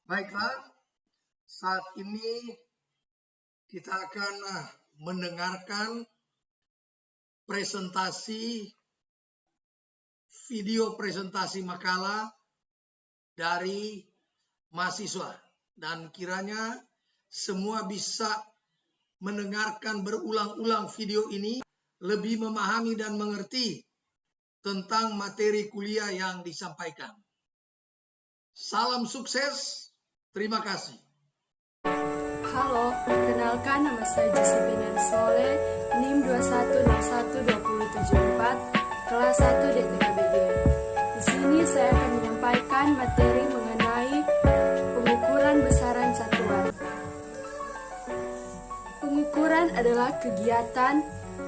Baiklah, saat ini kita akan mendengarkan video presentasi makalah dari mahasiswa, dan kiranya semua bisa mendengarkan berulang-ulang video ini, lebih memahami dan mengerti tentang materi kuliah yang disampaikan. Salam sukses. Terima kasih. Halo, perkenalkan nama saya Josephine Soleh, NIM 21012074, kelas 1 DTKBG. Di sini saya akan menyampaikan materi mengenai pengukuran besaran satuan. Pengukuran adalah kegiatan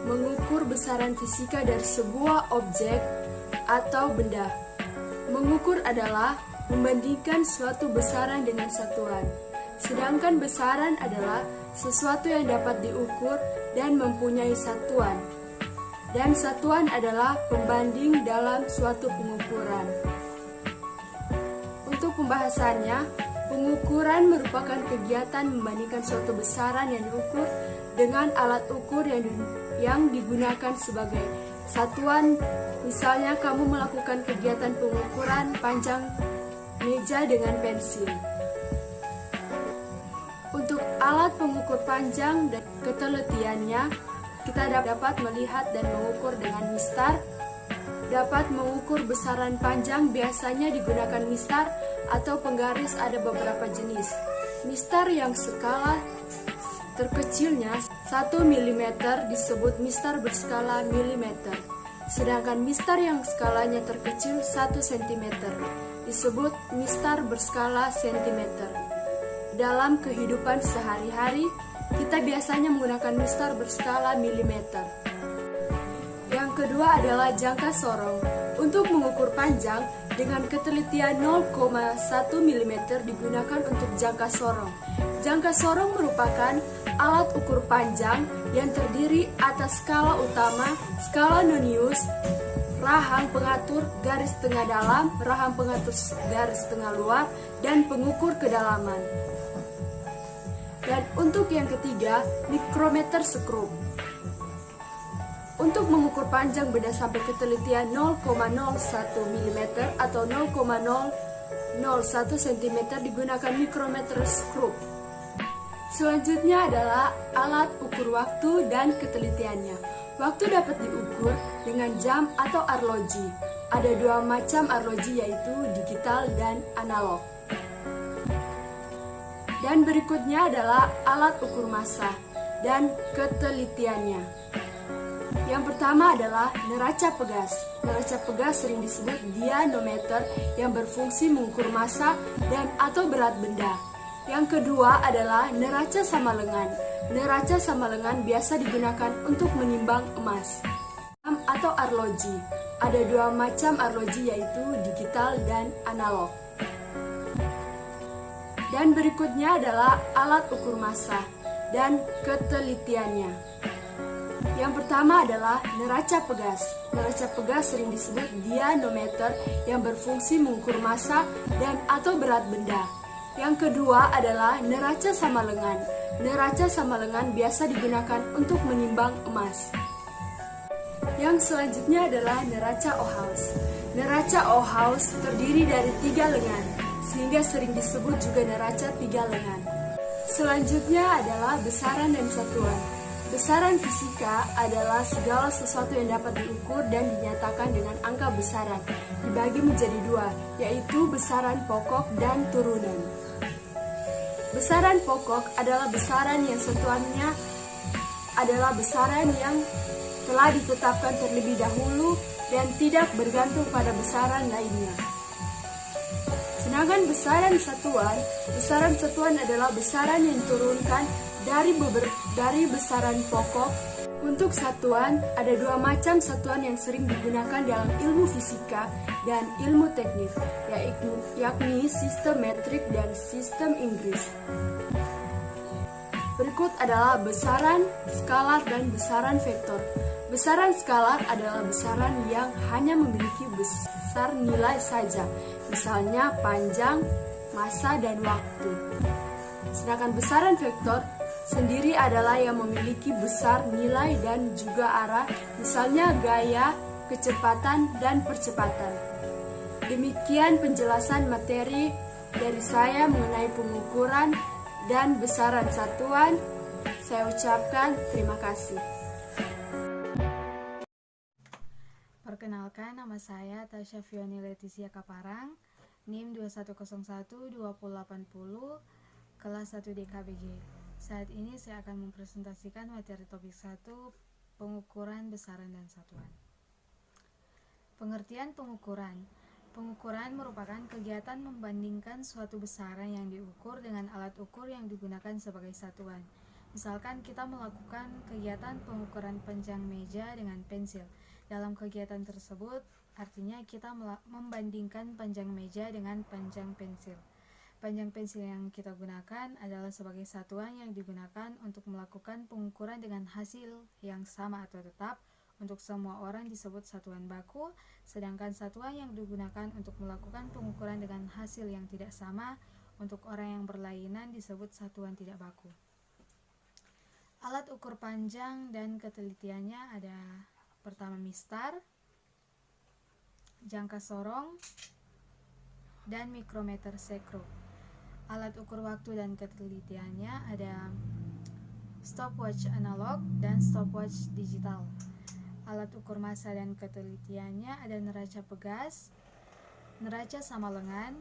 mengukur besaran fisika dari sebuah objek atau benda. Mengukur adalah membandingkan suatu besaran dengan satuan. Sedangkan besaran adalah sesuatu yang dapat diukur dan mempunyai satuan. Dan satuan adalah pembanding dalam suatu pengukuran. Untuk pembahasannya, pengukuran merupakan kegiatan membandingkan suatu besaran yang diukur dengan alat ukur yang digunakan sebagai satuan. Misalnya kamu melakukan kegiatan pengukuran panjang meja dengan pensil. Untuk alat pengukur panjang dan ketelitiannya, kita dapat melihat dan mengukur dengan mistar. Dapat mengukur besaran panjang biasanya digunakan mistar atau penggaris, ada beberapa jenis. Mistar yang skala terkecilnya 1 mm disebut mistar berskala milimeter. Sedangkan mistar yang skalanya terkecil 1 cm disebut mistar berskala sentimeter. Dalam kehidupan sehari-hari, kita biasanya menggunakan mistar berskala milimeter. Yang kedua adalah jangka sorong. Untuk mengukur panjang dengan ketelitian 0,1 mm digunakan untuk jangka sorong. Jangka sorong merupakan alat ukur panjang yang terdiri atas skala utama, skala nonius, rahang pengatur garis tengah dalam, rahang pengatur garis tengah luar, dan pengukur kedalaman. Dan untuk yang ketiga, mikrometer skrup. Untuk mengukur panjang benda sampai ketelitian 0,01 mm atau 0,001 cm digunakan mikrometer skrup. Selanjutnya adalah alat ukur waktu dan ketelitiannya. Waktu dapat diukur dengan jam atau arloji. Ada dua macam arloji, yaitu digital dan analog. Dan berikutnya adalah alat ukur massa dan ketelitiannya. Yang pertama adalah neraca pegas. Neraca pegas sering disebut dianometer yang berfungsi mengukur massa dan atau berat benda. Yang kedua adalah neraca sama lengan. Neraca sama lengan biasa digunakan untuk menimbang emas. Atau arloji. Ada dua macam arloji, yaitu digital dan analog. Dan berikutnya adalah alat ukur massa dan ketelitiannya. Yang pertama adalah neraca pegas. Neraca pegas sering disebut dianometer yang berfungsi mengukur massa dan atau berat benda. Yang kedua adalah neraca sama lengan. Neraca sama lengan biasa digunakan untuk menimbang emas. Yang selanjutnya adalah neraca Ohaus. Neraca Ohaus terdiri dari 3 lengan, sehingga sering disebut juga neraca 3 lengan. Selanjutnya adalah besaran dan satuan. Besaran fisika adalah segala sesuatu yang dapat diukur dan dinyatakan dengan angka besaran, dibagi menjadi 2, yaitu besaran pokok dan turunan. Besaran pokok adalah besaran yang satuannya adalah besaran yang telah ditetapkan terlebih dahulu dan tidak bergantung pada besaran lainnya. Sedangkan besaran satuan adalah besaran yang diturunkan dari besaran pokok. Untuk satuan, ada 2 macam satuan yang sering digunakan dalam ilmu fisika dan ilmu teknik, yakni sistem metrik dan sistem Inggris. Berikut adalah besaran skalar dan besaran vektor. Besaran skalar adalah besaran yang hanya memiliki besar nilai saja, misalnya panjang, massa, dan waktu. Sedangkan besaran vektor sendiri adalah yang memiliki besar nilai dan juga arah, misalnya gaya, kecepatan, dan percepatan. Demikian penjelasan materi dari saya mengenai pengukuran dan besaran satuan. Saya ucapkan terima kasih. Perkenalkan, nama saya Tasya Fioni Leticia Kaparang, NIM 2101-2080, kelas 1 DKBG. Saat ini saya akan mempresentasikan materi topik 1, pengukuran besaran dan satuan. Pengertian pengukuran. Pengukuran merupakan kegiatan membandingkan suatu besaran yang diukur dengan alat ukur yang digunakan sebagai satuan. Misalkan kita melakukan kegiatan pengukuran panjang meja dengan pensil. Dalam kegiatan tersebut, artinya kita membandingkan panjang meja dengan panjang pensil. Panjang pensil yang kita gunakan adalah sebagai satuan yang digunakan untuk melakukan pengukuran dengan hasil yang sama atau tetap. Untuk semua orang disebut satuan baku, sedangkan satuan yang digunakan untuk melakukan pengukuran dengan hasil yang tidak sama untuk orang yang berlainan disebut satuan tidak baku. Alat ukur panjang dan ketelitiannya ada pertama mistar, jangka sorong, dan mikrometer sekro. Alat ukur waktu dan ketelitiannya ada stopwatch analog dan stopwatch digital. Alat ukur massa dan ketelitiannya ada neraca pegas, neraca sama lengan,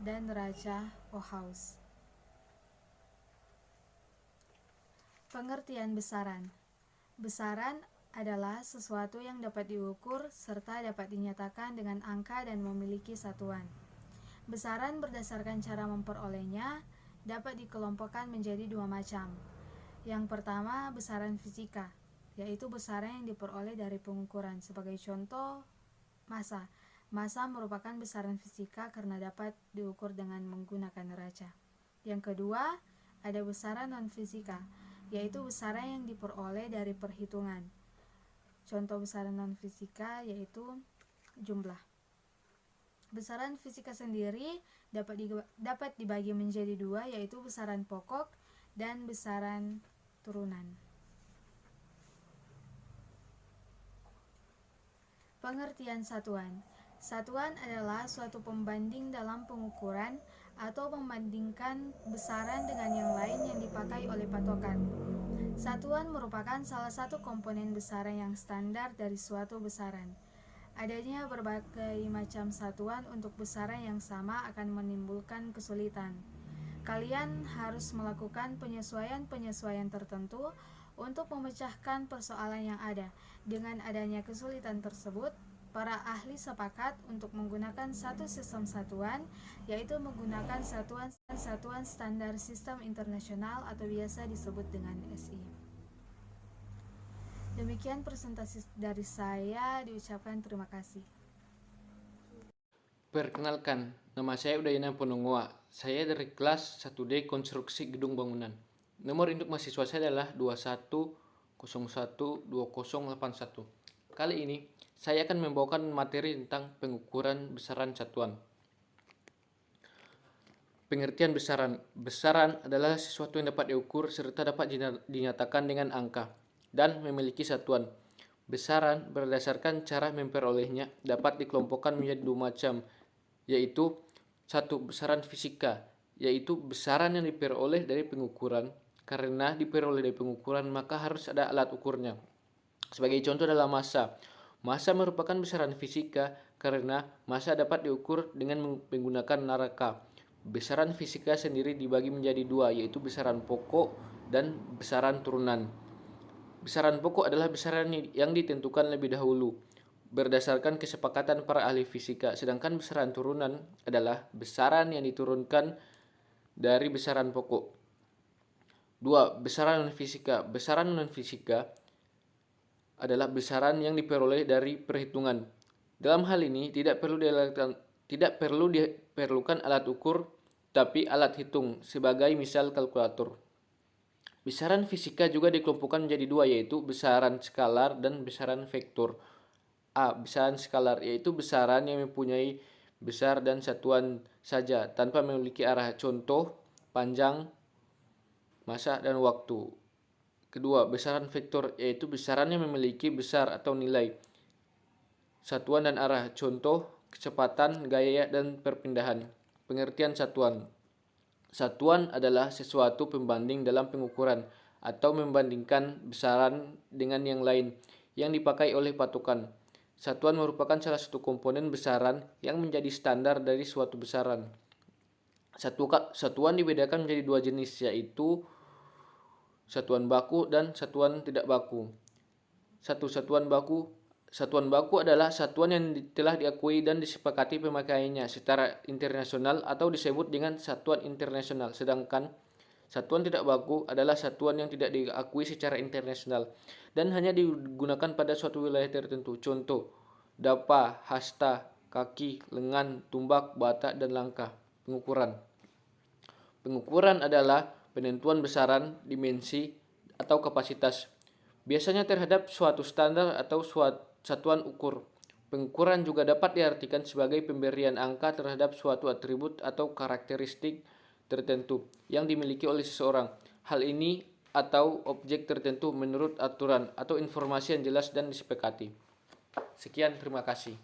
dan neraca Pohaus. Pengertian besaran. Besaran adalah sesuatu yang dapat diukur serta dapat dinyatakan dengan angka dan memiliki satuan. Besaran berdasarkan cara memperolehnya dapat dikelompokkan menjadi dua macam. Yang pertama, besaran fisika, yaitu besaran yang diperoleh dari pengukuran. Sebagai contoh, massa. Massa merupakan besaran fisika karena dapat diukur dengan menggunakan neraca. Yang kedua, ada besaran non-fisika, yaitu besaran yang diperoleh dari perhitungan. Contoh besaran non-fisika yaitu jumlah. Besaran fisika sendiri dapat dibagi menjadi dua, yaitu besaran pokok dan besaran turunan. Pengertian satuan. Satuan adalah suatu pembanding dalam pengukuran atau membandingkan besaran dengan yang lain yang dipakai oleh patokan. Satuan merupakan salah satu komponen besaran yang standar dari suatu besaran. Adanya berbagai macam satuan untuk besaran yang sama akan menimbulkan kesulitan. Kalian harus melakukan penyesuaian-penyesuaian tertentu untuk memecahkan persoalan yang ada. Dengan adanya kesulitan tersebut, para ahli sepakat untuk menggunakan satu sistem satuan, yaitu menggunakan satuan standar sistem internasional atau biasa disebut dengan SI. Demikian presentasi dari saya, diucapkan terima kasih. Perkenalkan, nama saya Udayana Ponongua. Saya dari kelas 1D Konstruksi Gedung Bangunan. Nomor induk mahasiswa saya adalah 21012081. Kali ini, saya akan membawakan materi tentang pengukuran besaran satuan. Pengertian besaran. Besaran adalah sesuatu yang dapat diukur serta dapat dinyatakan dengan angka dan memiliki satuan. Besaran berdasarkan cara memperolehnya dapat dikelompokkan menjadi dua macam, yaitu satu, besaran fisika, yaitu besaran yang diperoleh dari pengukuran. Karena diperoleh dari pengukuran, maka harus ada alat ukurnya. Sebagai contoh adalah massa. Massa merupakan besaran fisika karena massa dapat diukur dengan menggunakan neraca. Besaran fisika sendiri dibagi menjadi dua, yaitu besaran pokok dan besaran turunan. Besaran pokok adalah besaran yang ditentukan lebih dahulu berdasarkan kesepakatan para ahli fisika, sedangkan besaran turunan adalah besaran yang diturunkan dari besaran pokok. 2. Besaran non-fisika. Besaran non-fisika adalah besaran yang diperoleh dari perhitungan. Dalam hal ini tidak perlu diperlukan alat ukur, tapi alat hitung, sebagai misal kalkulator. Besaran fisika juga dikelompokkan menjadi dua, yaitu besaran skalar dan besaran vektor. A. Besaran skalar, yaitu besaran yang mempunyai besar dan satuan saja tanpa memiliki arah contoh, panjang, masa, dan waktu. Kedua, besaran vektor yaitu besarannya memiliki besar atau nilai, satuan dan arah, contoh, kecepatan, gaya, dan perpindahan. Pengertian satuan. Satuan adalah sesuatu pembanding dalam pengukuran atau membandingkan besaran dengan yang lain yang dipakai oleh patokan. Satuan merupakan salah satu komponen besaran yang menjadi standar dari suatu besaran. Satuan dibedakan menjadi dua jenis, yaitu satuan baku dan satuan tidak baku. Satuan baku adalah satuan yang telah diakui dan disepakati pemakaiannya secara internasional atau disebut dengan satuan internasional. Sedangkan satuan tidak baku adalah satuan yang tidak diakui secara internasional dan hanya digunakan pada suatu wilayah tertentu. Contoh, dapa, hasta, kaki, lengan, tumbak, bata, dan langkah. Pengukuran adalah penentuan besaran, dimensi, atau kapasitas, biasanya terhadap suatu standar atau satuan ukur. Pengukuran juga dapat diartikan sebagai pemberian angka terhadap suatu atribut atau karakteristik tertentu yang dimiliki oleh seseorang. Hal ini atau objek tertentu menurut aturan atau informasi yang jelas dan disepakati. Sekian, terima kasih.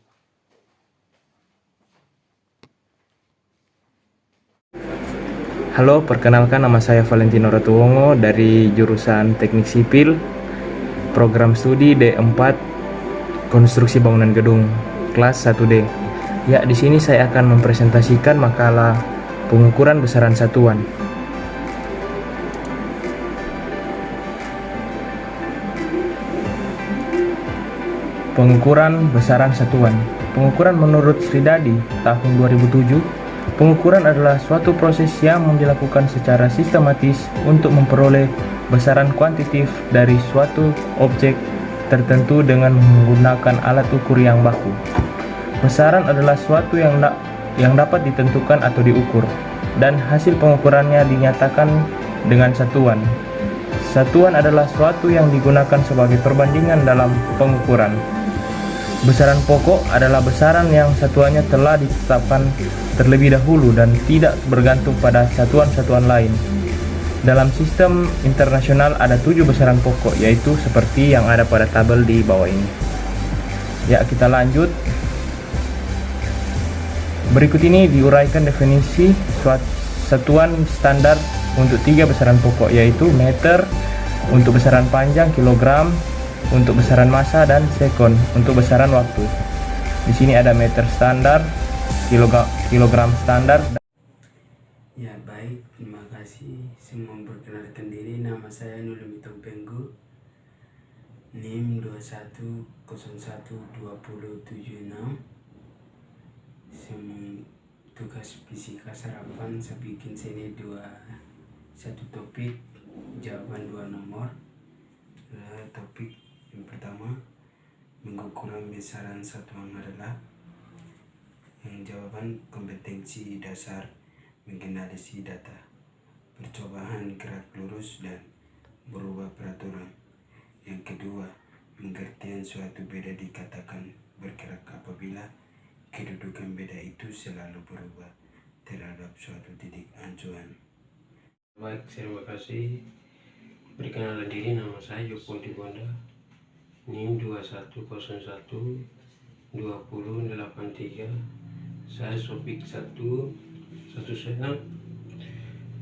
Halo, perkenalkan nama saya Valentino Ratuwongo dari jurusan Teknik Sipil, program studi D4 Konstruksi Bangunan Gedung, kelas 1D. Ya, di sini saya akan mempresentasikan makalah pengukuran besaran satuan. Pengukuran besaran satuan. Pengukuran menurut Sridadi tahun 2007, pengukuran adalah suatu proses yang dilakukan secara sistematis untuk memperoleh besaran kuantitatif dari suatu objek tertentu dengan menggunakan alat ukur yang baku. Besaran adalah suatu yang dapat ditentukan atau diukur, dan hasil pengukurannya dinyatakan dengan satuan. Satuan adalah suatu yang digunakan sebagai perbandingan dalam pengukuran. Besaran pokok adalah besaran yang satuannya telah ditetapkan terlebih dahulu dan tidak bergantung pada satuan-satuan lain. Dalam sistem internasional ada 7 besaran pokok, yaitu seperti yang ada pada tabel di bawah ini. Ya, kita lanjut. Berikut ini diuraikan definisi satuan standar untuk 3 besaran pokok, yaitu meter untuk besaran panjang, kilogram untuk besaran massa, dan sekon untuk besaran waktu. Di sini ada meter standar, kilogram standar. Ya, baik, terima kasih. Semua memperkenalkan diri, nama saya Nulumi Tompenggu, NIM 21012076. Tugas fisika sarapan saya bikin sini satu topik, jawaban 2 nomor. Topik yang pertama, pengukuran besaran satuan adalah yang jawaban kompetensi dasar menganalisis data, percobaan gerak lurus dan berubah peraturan. Yang kedua, pengertian suatu beda dikatakan bergerak apabila kedudukan beda itu selalu berubah terhadap suatu titik acuan. Baik, terima kasih. Perkenalan diri, nama saya Joko Dibonda, NIM 21012083. Saya topik 1 senang.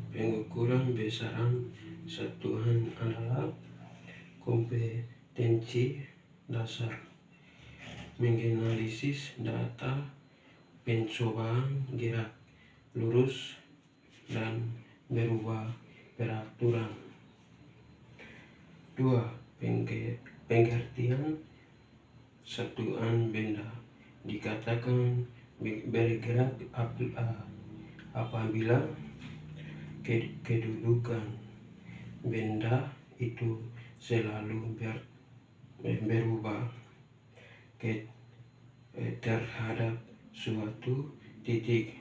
Pengukuran besaran satuan adalah kompetensi dasar menganalisis data, pencobaan gerak lurus dan berubah peraturan. 2. Pengertian satuan benda dikatakan bergerak apabila kedudukan benda itu selalu berubah terhadap suatu titik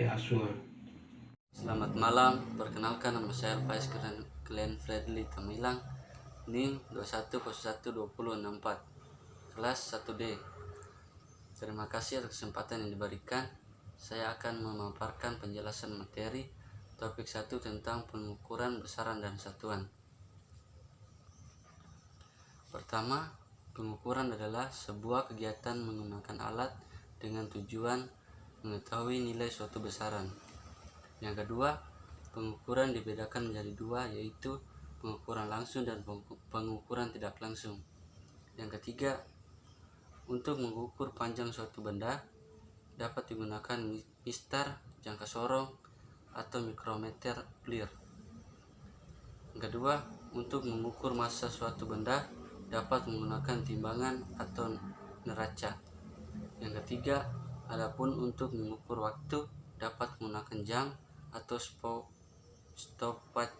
acuan. Selamat malam, perkenalkan nama saya Faiz Glenn Fredly Tamilang, NIM 21012064, kelas 1D. Terima kasih atas kesempatan yang diberikan. Saya akan memaparkan penjelasan materi topik 1 tentang pengukuran besaran dan satuan. Pertama, pengukuran adalah sebuah kegiatan menggunakan alat dengan tujuan mengetahui nilai suatu besaran. Yang kedua, pengukuran dibedakan menjadi dua, yaitu pengukuran langsung dan pengukuran tidak langsung. Yang ketiga, untuk mengukur panjang suatu benda dapat digunakan mistar, jangka sorong, atau mikrometer FLIR. Yang kedua, untuk mengukur massa suatu benda dapat menggunakan timbangan atau neraca. Yang ketiga, adapun untuk mengukur waktu dapat menggunakan jam atau stopwatch.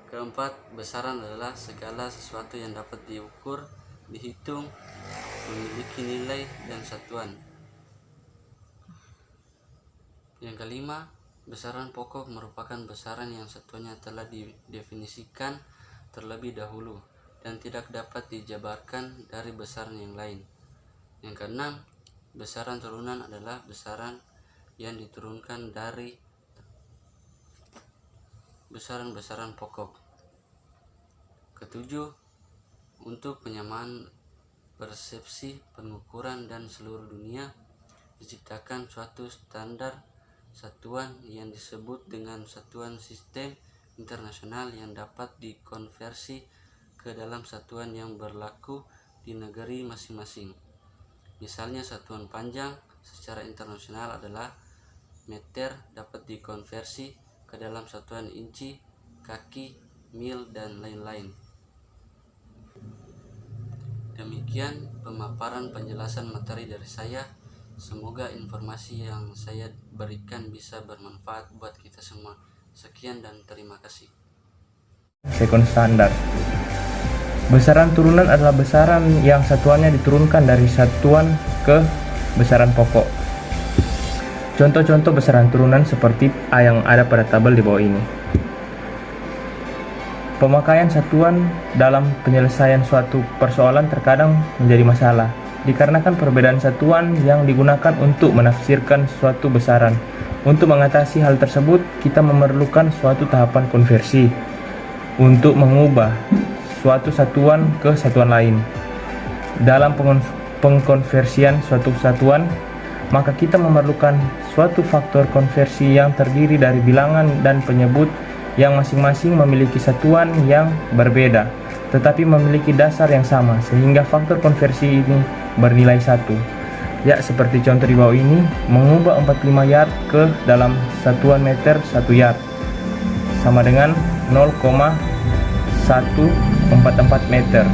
Keempat, besaran adalah segala sesuatu yang dapat diukur, dihitung, memiliki nilai dan satuan. Yang kelima, besaran pokok merupakan besaran yang satuannya telah didefinisikan terlebih dahulu dan tidak dapat dijabarkan dari besaran yang lain. Yang keenam, besaran turunan adalah besaran yang diturunkan dari besaran-besaran pokok. Ketujuh, untuk penyamaan persepsi pengukuran dan seluruh dunia diciptakan suatu standar satuan yang disebut dengan satuan sistem internasional yang dapat dikonversi ke dalam satuan yang berlaku di negeri masing-masing. Misalnya satuan panjang secara internasional adalah meter, dapat dikonversi ke dalam satuan inci, kaki, mil, dan lain-lain. Demikian pemaparan penjelasan materi dari saya. Semoga informasi yang saya berikan bisa bermanfaat buat kita semua. Sekian dan terima kasih. Second standard. Besaran turunan adalah besaran yang satuannya diturunkan dari satuan ke besaran pokok. Contoh-contoh besaran turunan seperti yang ada pada tabel di bawah ini. Pemakaian satuan dalam penyelesaian suatu persoalan terkadang menjadi masalah, dikarenakan perbedaan satuan yang digunakan untuk menafsirkan suatu besaran. Untuk mengatasi hal tersebut, kita memerlukan suatu tahapan konversi untuk mengubah suatu satuan ke satuan lain. Dalam pengkonversian suatu satuan, maka kita memerlukan suatu faktor konversi yang terdiri dari bilangan dan penyebut yang masing-masing memiliki satuan yang berbeda, tetapi memiliki dasar yang sama, sehingga faktor konversi ini bernilai 1. Ya, seperti contoh di bawah ini, mengubah 45 yard ke dalam satuan meter 1 yard sama dengan 0,144 meter.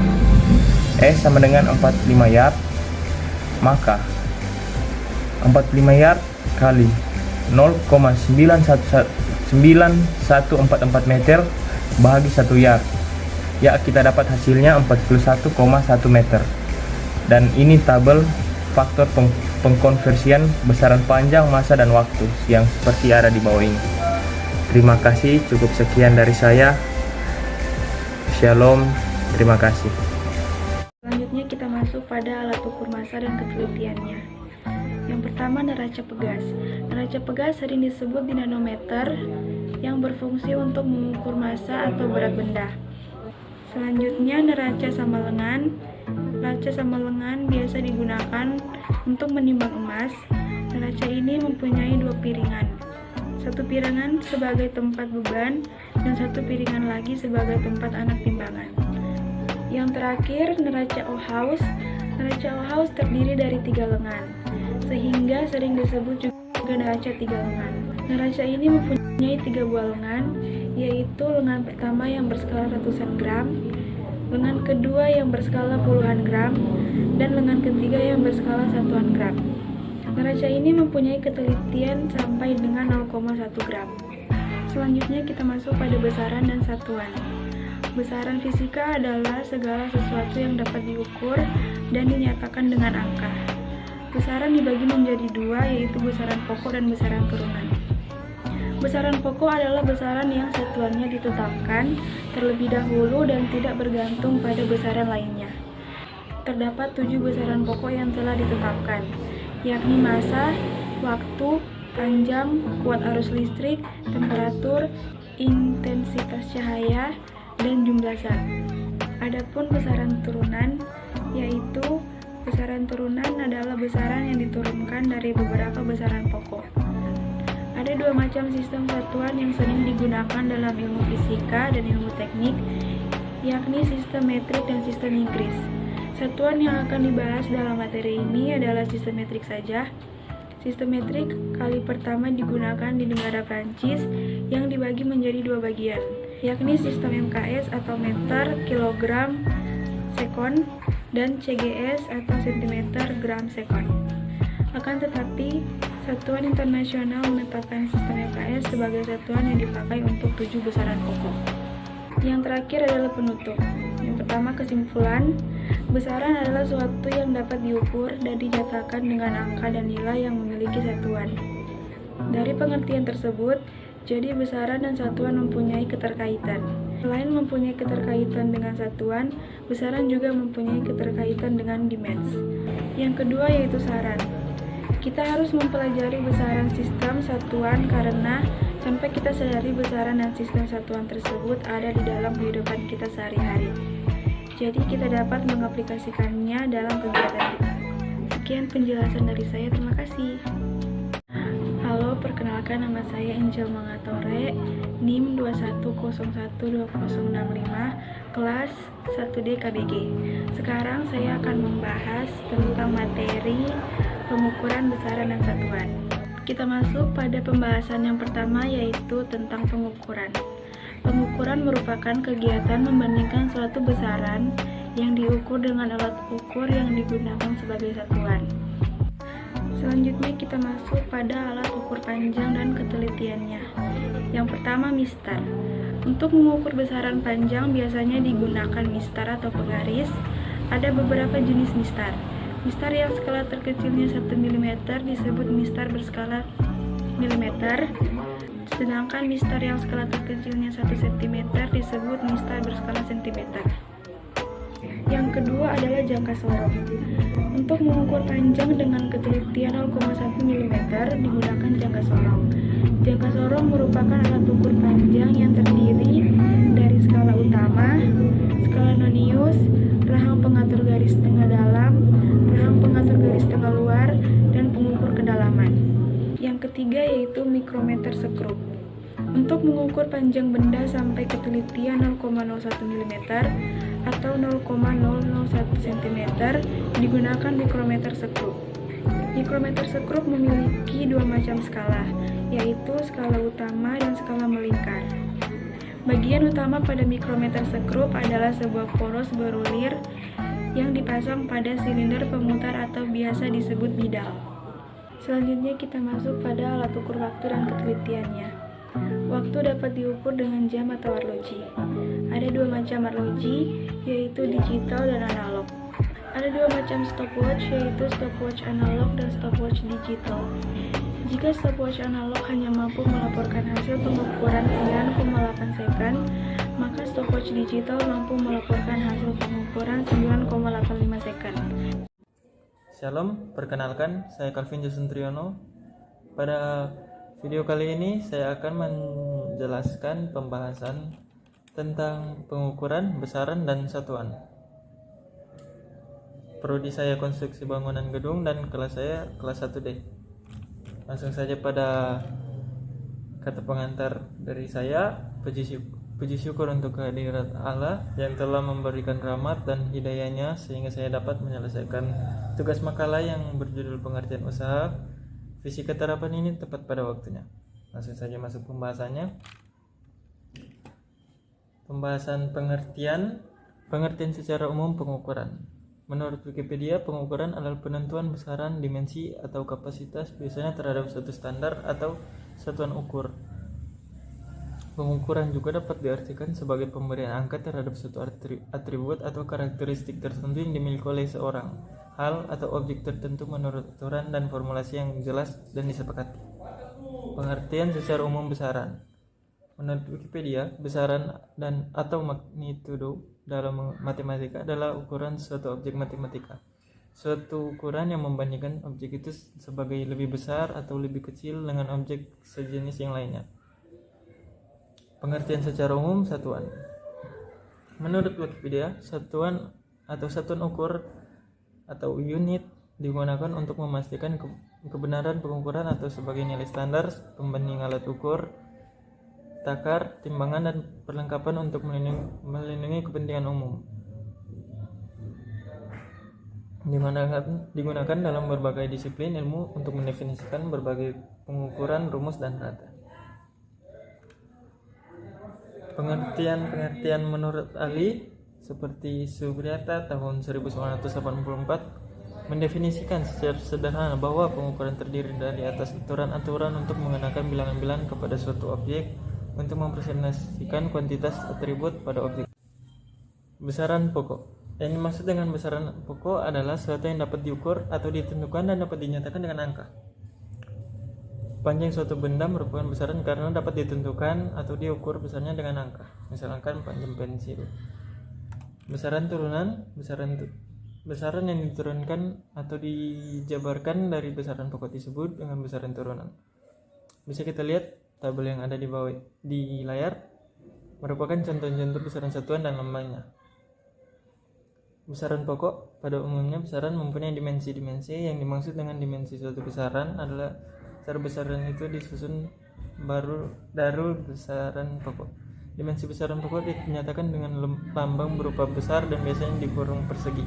Sama dengan 45 yard, maka 45 yard kali 0,9144 meter bahagi 1 yard. Ya, kita dapat hasilnya 41,1 meter. Dan ini tabel faktor pengkonversian besaran panjang, massa, dan waktu yang seperti ada di bawah ini. Terima kasih, cukup sekian dari saya. Shalom, terima kasih. Selanjutnya kita masuk pada alat ukur massa dan ketelitiannya. Yang pertama, neraca pegas. Neraca pegas sering disebut dinamometer yang berfungsi untuk mengukur massa atau berat benda. Selanjutnya, neraca sama lengan. Neraca sama lengan biasa digunakan untuk menimbang emas. Neraca ini mempunyai 2 piringan. Satu piringan sebagai tempat beban dan satu piringan lagi sebagai tempat anak timbangan. Yang terakhir, neraca Ohaus. Neraca Ohaus terdiri dari 3 lengan, sehingga sering disebut juga neraca 3 lengan. Neraca ini mempunyai 3 buah lengan, yaitu lengan pertama yang berskala ratusan gram, lengan kedua yang berskala puluhan gram, dan lengan ketiga yang berskala satuan gram. Neraca ini mempunyai ketelitian sampai dengan 0,1 gram. Selanjutnya kita masuk pada besaran dan satuan. Besaran fisika adalah segala sesuatu yang dapat diukur dan dinyatakan dengan angka. Besaran dibagi menjadi 2, yaitu besaran pokok dan besaran turunan. Besaran pokok adalah besaran yang satuannya ditetapkan terlebih dahulu dan tidak bergantung pada besaran lainnya. terdapat 7 besaran pokok yang telah ditetapkan, yakni massa, waktu, panjang, kuat arus listrik, temperatur, intensitas cahaya, dan jumlah zat. Adapun besaran turunan, yaitu besaran turunan adalah besaran yang diturunkan dari beberapa besaran pokok. Ada 2 macam sistem satuan yang sering digunakan dalam ilmu fisika dan ilmu teknik, yakni sistem metrik dan sistem inggris. Satuan yang akan dibahas dalam materi ini adalah sistem metrik saja. Sistem metrik kali pertama digunakan di negara Prancis yang dibagi menjadi 2 bagian, yakni sistem MKS atau meter kilogram sekon dan CGS atau centimeter gram sekon. Akan tetapi, Satuan Internasional menetapkan sistem MKS sebagai satuan yang dipakai untuk 7 besaran pokok. Yang terakhir adalah penutup. Yang pertama, kesimpulan. Besaran adalah suatu yang dapat diukur dan dinyatakan dengan angka dan nilai yang memiliki satuan. Dari pengertian tersebut, jadi besaran dan satuan mempunyai keterkaitan. Selain mempunyai keterkaitan dengan satuan, besaran juga mempunyai keterkaitan dengan dimens. Yang kedua yaitu saran. Kita harus mempelajari besaran sistem satuan karena sampai kita sadari besaran dan sistem satuan tersebut ada di dalam kehidupan kita sehari-hari. Jadi kita dapat mengaplikasikannya dalam kegiatan kita. Sekian penjelasan dari saya, terima kasih. Halo, perkenalkan nama saya Angel Mangatore, NIM 21012065, kelas 1D KBG. Sekarang saya akan membahas tentang materi pengukuran besaran dan satuan. Kita masuk pada pembahasan yang pertama, yaitu tentang pengukuran. Pengukuran merupakan kegiatan membandingkan suatu besaran yang diukur dengan alat ukur yang digunakan sebagai satuan. Selanjutnya kita masuk pada alat ukur panjang dan ketelitiannya. Yang pertama, mistar. Untuk mengukur besaran panjang biasanya digunakan mistar atau penggaris. Ada beberapa jenis mistar. Mistar yang skala terkecilnya 1 mm disebut mistar berskala mm, sedangkan mistar yang skala terkecilnya 1 cm disebut mistar berskala cm. Yang kedua adalah jangka sorong. Untuk mengukur panjang dengan ketelitian 0,1 mm digunakan jangka sorong. Jangka sorong merupakan alat ukur panjang yang terdiri dari skala utama, skala nonius, rahang pengatur garis tengah dalam, rahang pengatur garis tengah luar, dan pengukur kedalaman. Yang ketiga yaitu mikrometer sekrup. Untuk mengukur panjang benda sampai ketelitian 0,01 mm atau 0,001 cm digunakan mikrometer sekrup. Mikrometer sekrup memiliki 2 macam skala, yaitu skala utama dan skala melingkar. Bagian utama pada mikrometer sekrup adalah sebuah poros berulir yang dipasang pada silinder pemutar atau biasa disebut bidal. Selanjutnya kita masuk pada alat ukur waktu dan ketelitiannya. Waktu dapat diukur dengan jam atau arloji. Ada 2 macam arloji, yaitu digital dan analog. Ada 2 macam stopwatch, yaitu stopwatch analog dan stopwatch digital. Jika stopwatch analog hanya mampu melaporkan hasil pengukuran 9,8 second, maka stopwatch digital mampu melaporkan hasil pengukuran 9,85 second. Shalom, perkenalkan saya Calvin Jason Triono. Pada video kali ini saya akan menjelaskan pembahasan tentang pengukuran besaran dan satuan. Prodi saya konstruksi bangunan gedung dan kelas saya kelas 1D. Langsung saja pada kata pengantar dari saya, puji syukur untuk kehadirat Allah yang telah memberikan rahmat dan hidayahnya sehingga saya dapat menyelesaikan tugas makalah yang berjudul pengertian usaha fisika terapan ini tepat pada waktunya. Langsung saja masuk pembahasannya. Pembahasan pengertian secara umum pengukuran. Menurut Wikipedia, pengukuran adalah penentuan besaran, dimensi, atau kapasitas biasanya terhadap suatu standar atau satuan ukur. Pengukuran juga dapat diartikan sebagai pemberian angka terhadap suatu atribut atau karakteristik tertentu yang dimiliki oleh seorang, hal atau objek tertentu menurut aturan dan formulasi yang jelas dan disepakati. Pengertian secara umum besaran. Menurut Wikipedia, besaran dan atau magnitudo dalam matematika adalah ukuran suatu objek matematika. Suatu ukuran yang membandingkan objek itu sebagai lebih besar atau lebih kecil dengan objek sejenis yang lainnya. Pengertian secara umum satuan. Menurut Wikipedia, satuan atau satuan ukur atau unit digunakan untuk memastikan kebenaran pengukuran atau sebagai nilai standar pembanding alat ukur, takar, timbangan, dan perlengkapan untuk melindungi kepentingan umum. Digunakan dalam berbagai disiplin ilmu untuk mendefinisikan berbagai pengukuran, rumus, dan rata. Pengertian menurut ahli seperti Subriyata tahun 1984 mendefinisikan secara sederhana bahwa pengukuran terdiri dari atas aturan-aturan untuk mengenakan bilangan-bilangan kepada suatu objek untuk mempresentasikan kuantitas atribut pada objek. Besaran pokok. Yang dimaksud dengan besaran pokok adalah sesuatu yang dapat diukur atau ditentukan dan dapat dinyatakan dengan angka. Panjang suatu benda merupakan besaran karena dapat ditentukan atau diukur besarnya dengan angka. Misalkan panjang pensil. Besaran turunan, besaran yang diturunkan atau dijabarkan dari besaran pokok disebut dengan besaran turunan. Bisa kita lihat tabel yang ada di bawah di layar merupakan contoh-contoh besaran satuan dan lambangnya. Besaran pokok pada umumnya besaran mempunyai dimensi-dimensi. Yang dimaksud dengan dimensi suatu besaran adalah secara besaran itu disusun dari besaran pokok. Dimensi besaran pokok dinyatakan dengan lambang berupa besar dan biasanya di kurung persegi.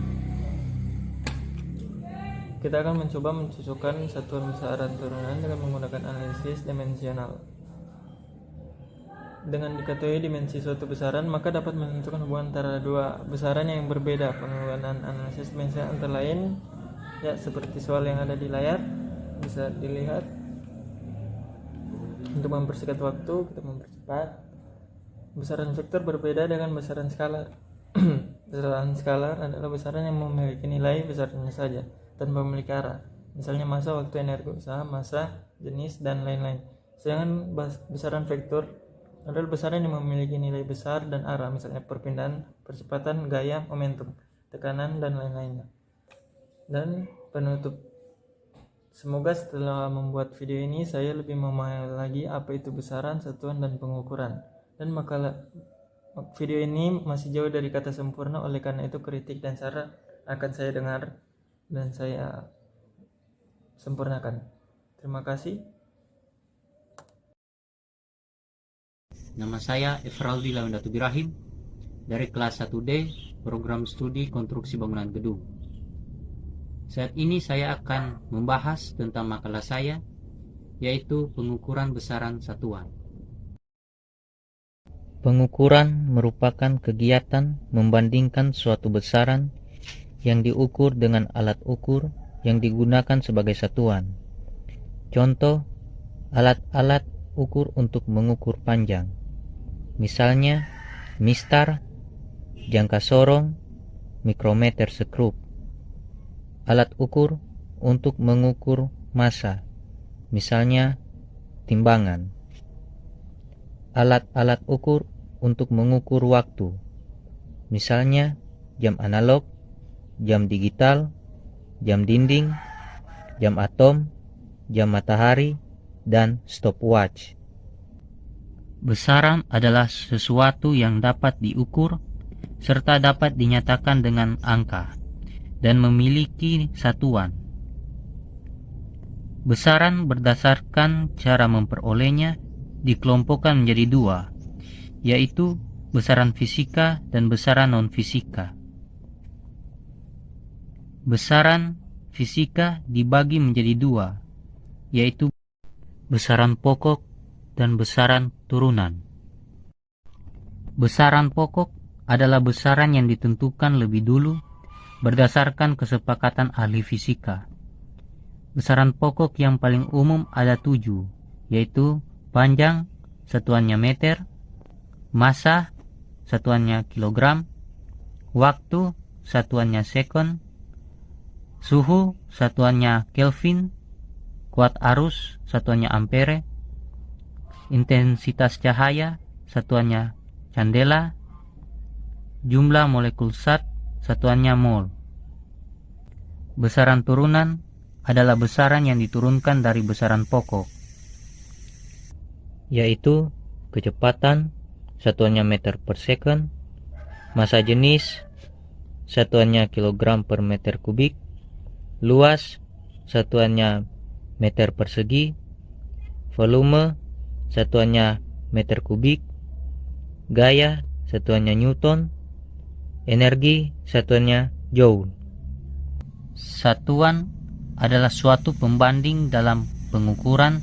Kita akan mencoba mencocokkan satuan besaran turunan dengan menggunakan analisis dimensional. Dengan diketahui dimensi suatu besaran, maka dapat menentukan hubungan antara dua besaran yang berbeda. Penggunaan analisis dimensional antara lain ya seperti soal yang ada di layar bisa dilihat. Untuk mempersingkat waktu, kita mempercepat. Besaran vektor berbeda dengan besaran skalar. Besaran skalar adalah besaran yang memiliki nilai besarnya saja tanpa memiliki arah. Misalnya massa, waktu, energi, usaha, massa, jenis, dan lain-lain. Sedangkan besaran vektor adalah besaran yang memiliki nilai besar dan arah, misalnya perpindahan, percepatan, gaya, momentum, tekanan, dan lain-lainnya. Dan penutup, semoga setelah membuat video ini saya lebih memahami lagi apa itu besaran, satuan, dan pengukuran. Dan makalah video ini masih jauh dari kata sempurna, oleh karena itu kritik dan saran akan saya dengar dan saya sempurnakan. Terima kasih. Nama saya Efraldi Lawendatu Birahim dari kelas 1D program studi konstruksi bangunan gedung. Saat ini saya akan membahas tentang makalah saya, yaitu pengukuran besaran satuan. Pengukuran merupakan kegiatan membandingkan suatu besaran yang diukur dengan alat ukur yang digunakan sebagai satuan. Contoh, alat-alat ukur untuk mengukur panjang. Misalnya, mistar, jangka sorong, mikrometer skrup. Alat ukur untuk mengukur massa, misalnya timbangan. Alat-alat ukur untuk mengukur waktu, misalnya jam analog, jam digital, jam dinding, jam atom, jam matahari, dan stopwatch. Besaran adalah sesuatu yang dapat diukur serta dapat dinyatakan dengan angka dan memiliki satuan. Besaran berdasarkan cara memperolehnya dikelompokkan menjadi dua, yaitu besaran fisika dan besaran non-fisika. Besaran fisika dibagi menjadi dua, yaitu besaran pokok dan besaran turunan. Besaran pokok adalah besaran yang ditentukan lebih dulu berdasarkan kesepakatan ahli fisika. Besaran pokok yang paling umum ada 7, yaitu panjang, satuannya meter, massa, satuannya kilogram, waktu, satuannya sekon, suhu, satuannya Kelvin, kuat arus, satuannya ampere, intensitas cahaya, satuannya candela, jumlah molekul zat, satuannya mol. Besaran turunan adalah besaran yang diturunkan dari besaran pokok, yaitu kecepatan, satuannya meter per second, massa jenis, satuannya kilogram per meter kubik, luas, satuannya meter persegi, volume, satuannya meter kubik, gaya, satuannya newton, energi, satuannya joule. Satuan adalah suatu pembanding dalam pengukuran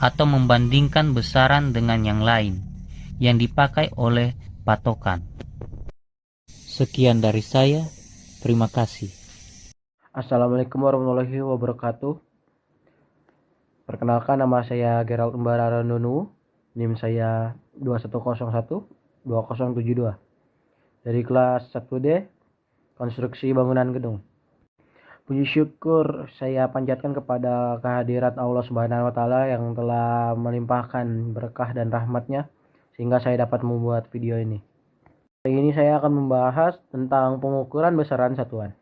atau membandingkan besaran dengan yang lain yang dipakai oleh patokan. Sekian dari saya, terima kasih. Assalamualaikum warahmatullahi wabarakatuh. Perkenalkan, nama saya Gerald Umbarara Nunu, NIM saya 2101-2072 dari kelas 1D Konstruksi Bangunan Gedung. Puji syukur saya panjatkan kepada kehadirat Allah Subhanahu wa Ta'ala yang telah melimpahkan berkah dan rahmatnya sehingga saya dapat membuat video ini. Hari ini saya akan membahas tentang pengukuran besaran satuan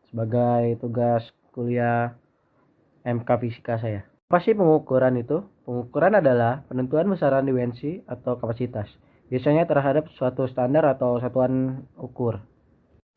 sebagai tugas kuliah MK Fisika saya. Apa sih pengukuran itu? Pengukuran adalah penentuan besaran dimensi atau kapasitas, biasanya terhadap suatu standar atau satuan ukur.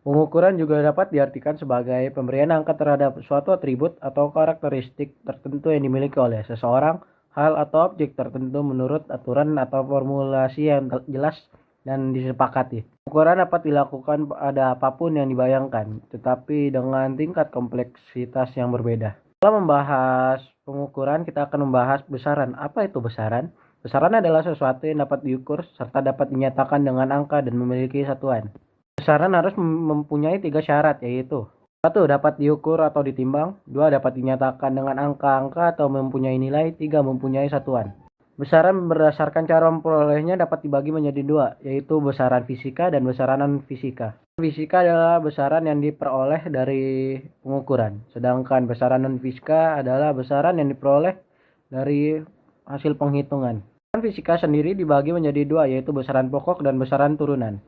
Pengukuran juga dapat diartikan sebagai pemberian angka terhadap suatu atribut atau karakteristik tertentu yang dimiliki oleh seseorang, hal atau objek tertentu menurut aturan atau formulasi yang jelas dan disepakati. Pengukuran dapat dilakukan pada apapun yang dibayangkan, tetapi dengan tingkat kompleksitas yang berbeda. Setelah membahas pengukuran, kita akan membahas besaran. Apa itu besaran? Besaran adalah sesuatu yang dapat diukur serta dapat dinyatakan dengan angka dan memiliki satuan. Besaran harus mempunyai 3 syarat, yaitu 1. Dapat diukur atau ditimbang, 2. Dapat dinyatakan dengan angka-angka atau mempunyai nilai, 3. Mempunyai satuan. Besaran berdasarkan cara memperolehnya dapat dibagi menjadi 2, yaitu besaran fisika dan besaran non-fisika. Fisika adalah besaran yang diperoleh dari pengukuran, sedangkan besaran non-fisika adalah besaran yang diperoleh dari hasil penghitungan. Fisika sendiri dibagi menjadi 2, yaitu besaran pokok dan besaran turunan.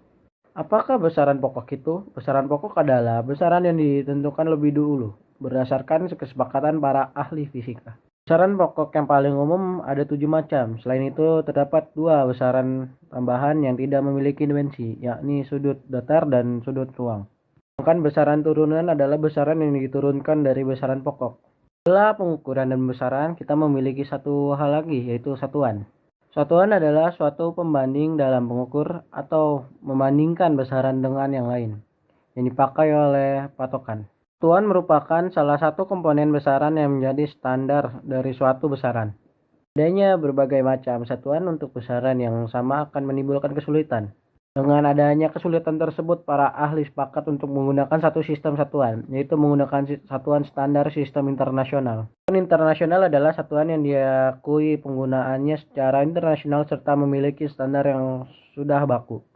Apakah besaran pokok itu? Besaran pokok adalah besaran yang ditentukan lebih dulu berdasarkan kesepakatan para ahli fisika. Besaran pokok yang paling umum ada 7 macam. Selain itu terdapat 2 besaran tambahan yang tidak memiliki dimensi, yakni sudut datar dan sudut ruang. Sedangkan besaran turunan adalah besaran yang diturunkan dari besaran pokok. Setelah pengukuran dan besaran, kita memiliki satu hal lagi, yaitu satuan. Satuan adalah suatu pembanding dalam pengukur atau membandingkan besaran dengan yang lain yang dipakai oleh patokan. Satuan merupakan salah satu komponen besaran yang menjadi standar dari suatu besaran. Adanya berbagai macam satuan untuk besaran yang sama akan menimbulkan kesulitan. Dengan adanya kesulitan tersebut, para ahli sepakat untuk menggunakan satu sistem satuan, yaitu menggunakan satuan standar sistem internasional. Satuan internasional adalah satuan yang diakui penggunaannya secara internasional serta memiliki standar yang sudah baku.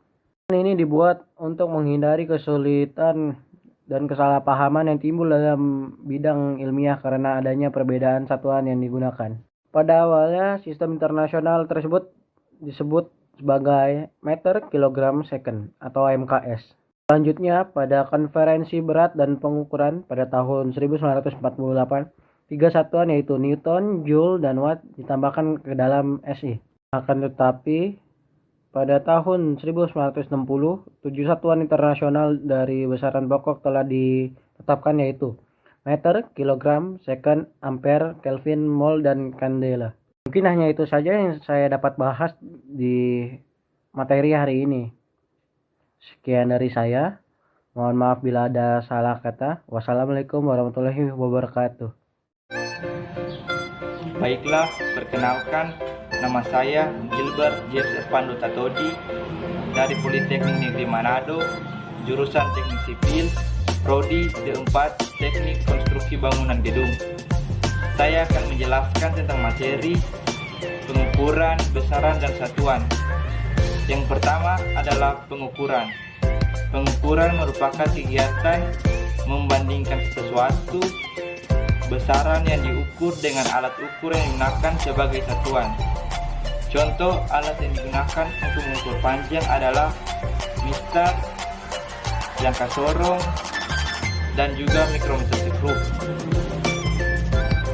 Satuan ini dibuat untuk menghindari kesulitan dan kesalahpahaman yang timbul dalam bidang ilmiah karena adanya perbedaan satuan yang digunakan. Pada awalnya, sistem internasional tersebut disebut sebagai meter kilogram second atau MKS. Selanjutnya, pada konferensi berat dan pengukuran pada tahun 1948, 3 satuan yaitu Newton, Joule, dan Watt ditambahkan ke dalam SI. Akan tetapi, pada tahun 1960, 7 satuan internasional dari besaran pokok telah ditetapkan, yaitu meter, kilogram, second, ampere, kelvin, mol, dan candela. Mungkin hanya itu saja yang saya dapat bahas di materi hari ini. Sekian dari saya. Mohon maaf bila ada salah kata. Wassalamualaikum warahmatullahi wabarakatuh. Baiklah, perkenalkan, nama saya Gilbert Joseph Panduta Todi dari Politeknik Negeri Manado, jurusan Teknik Sipil, Prodi D4 Teknik Konstruksi Bangunan Gedung. Saya akan menjelaskan tentang materi pengukuran, besaran, dan satuan. Yang pertama adalah pengukuran. Pengukuran merupakan kegiatan membandingkan sesuatu besaran yang diukur dengan alat ukur yang digunakan sebagai satuan. Contoh alat yang digunakan untuk mengukur panjang adalah mistar, jangka sorong, dan juga mikrometer skrup.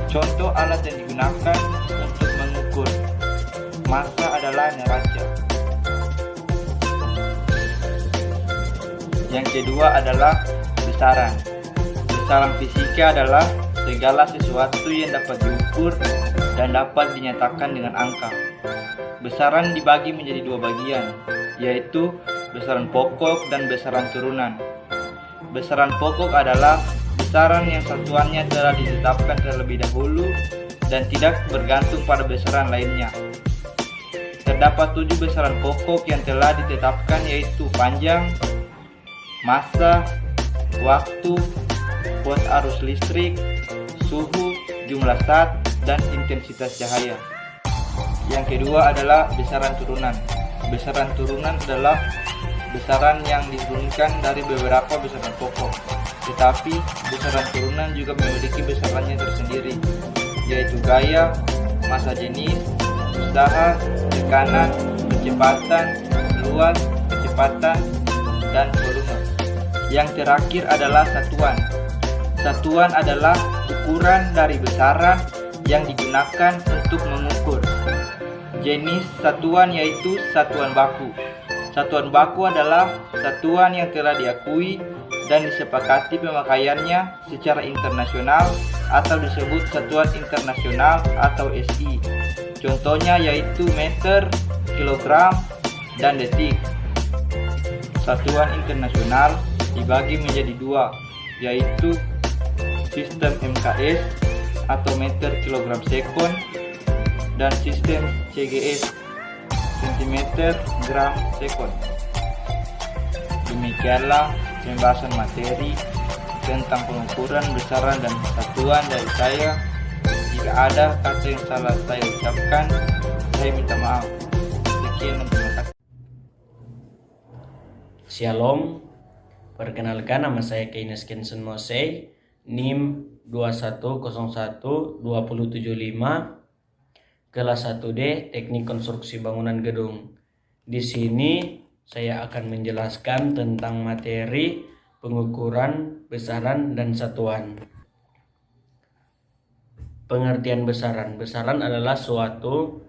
Contoh alat yang digunakan untuk mengukur massa adalah neraca. Yang kedua adalah besaran. Besaran fisika adalah segala sesuatu yang dapat diukur dan dapat dinyatakan dengan angka. Besaran dibagi menjadi dua bagian, yaitu besaran pokok dan besaran turunan. Besaran pokok adalah besaran yang satuannya telah ditetapkan terlebih dahulu dan tidak bergantung pada besaran lainnya. Terdapat 7 besaran pokok yang telah ditetapkan, yaitu panjang, massa, waktu, kuot arus listrik, suhu, jumlah zat, dan intensitas cahaya. Yang kedua adalah besaran turunan. Besaran turunan adalah besaran yang diturunkan dari beberapa besaran pokok. Tetapi besaran turunan juga memiliki besarannya tersendiri, yaitu gaya, massa jenis, usaha, tekanan, kecepatan, luas, kecepatan, dan volume. Yang terakhir adalah satuan. Satuan adalah ukuran dari besaran yang digunakan untuk mengukur. Jenis satuan yaitu satuan baku. Satuan baku adalah satuan yang telah diakui dan disepakati pemakaiannya secara internasional atau disebut satuan internasional atau SI. Contohnya yaitu meter, kilogram, dan detik. Satuan internasional dibagi menjadi dua, yaitu sistem MKS atau meter kilogram sekon dan sistem CGS sentimeter gram sekon. Demikianlah pembahasan materi tentang pengukuran besaran dan satuan dari saya. Jika ada kata yang salah saya ucapkan, saya minta maaf. Sekian dan terima kasih. Shalom, perkenalkan nama saya Keynes Kenson Mosey, NIM 21012075, kelas 1D Teknik Konstruksi Bangunan Gedung. Di sini saya akan menjelaskan tentang materi pengukuran besaran dan satuan. Pengertian besaran. Besaran adalah suatu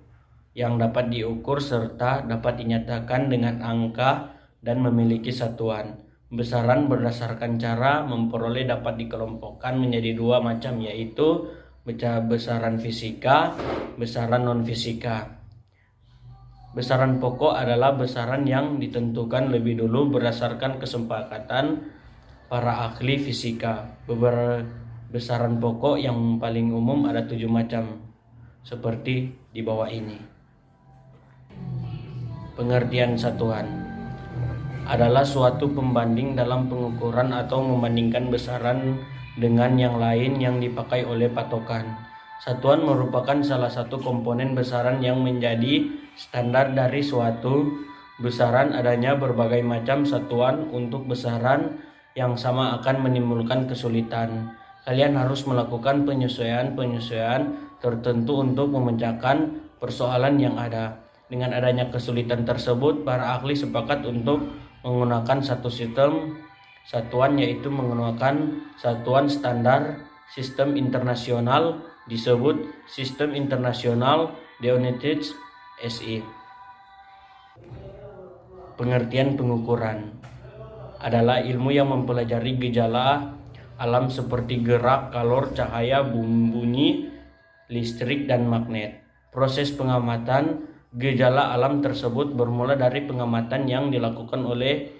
yang dapat diukur serta dapat dinyatakan dengan angka dan memiliki satuan. Besaran berdasarkan cara memperoleh dapat dikelompokkan menjadi dua macam, yaitu besaran fisika, besaran non-fisika. Besaran pokok adalah besaran yang ditentukan lebih dulu berdasarkan kesepakatan para ahli fisika. Besaran pokok yang paling umum ada 7 macam, seperti di bawah ini. Pengertian satuan adalah suatu pembanding dalam pengukuran atau membandingkan besaran dengan yang lain yang dipakai oleh patokan. Satuan merupakan salah satu komponen besaran yang menjadi standar dari suatu besaran. Adanya berbagai macam satuan untuk besaran yang sama akan menimbulkan kesulitan. Kalian harus melakukan penyesuaian tertentu untuk memecahkan persoalan yang ada. Dengan adanya kesulitan tersebut, para ahli sepakat untuk menggunakan satu sistem satuan, yaitu menggunakan satuan standar sistem internasional disebut Sistem Internasional d'Unités SI. Pengertian pengukuran adalah ilmu yang mempelajari gejala alam seperti gerak, kalor, cahaya, bunyi, listrik, dan magnet. Proses pengamatan gejala alam tersebut bermula dari pengamatan yang dilakukan oleh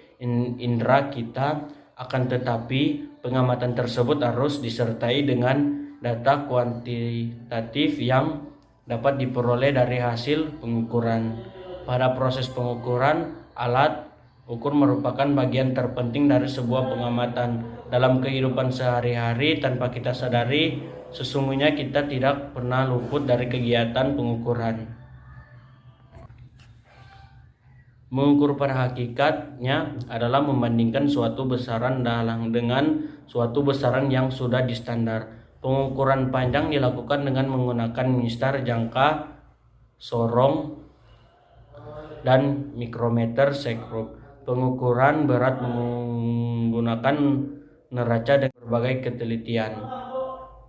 indera kita, akan tetapi pengamatan tersebut harus disertai dengan data kuantitatif yang dapat diperoleh dari hasil pengukuran. Pada proses pengukuran, alat ukur merupakan bagian terpenting dari sebuah pengamatan. Dalam kehidupan sehari-hari, tanpa kita sadari, sesungguhnya kita tidak pernah luput dari kegiatan pengukuran. Mengukur pada hakikatnya adalah membandingkan suatu besaran dengan suatu besaran yang sudah distandar. Pengukuran panjang dilakukan dengan menggunakan mistar, jangka, sorong, dan mikrometer sekrup. Pengukuran berat menggunakan neraca dengan berbagai ketelitian.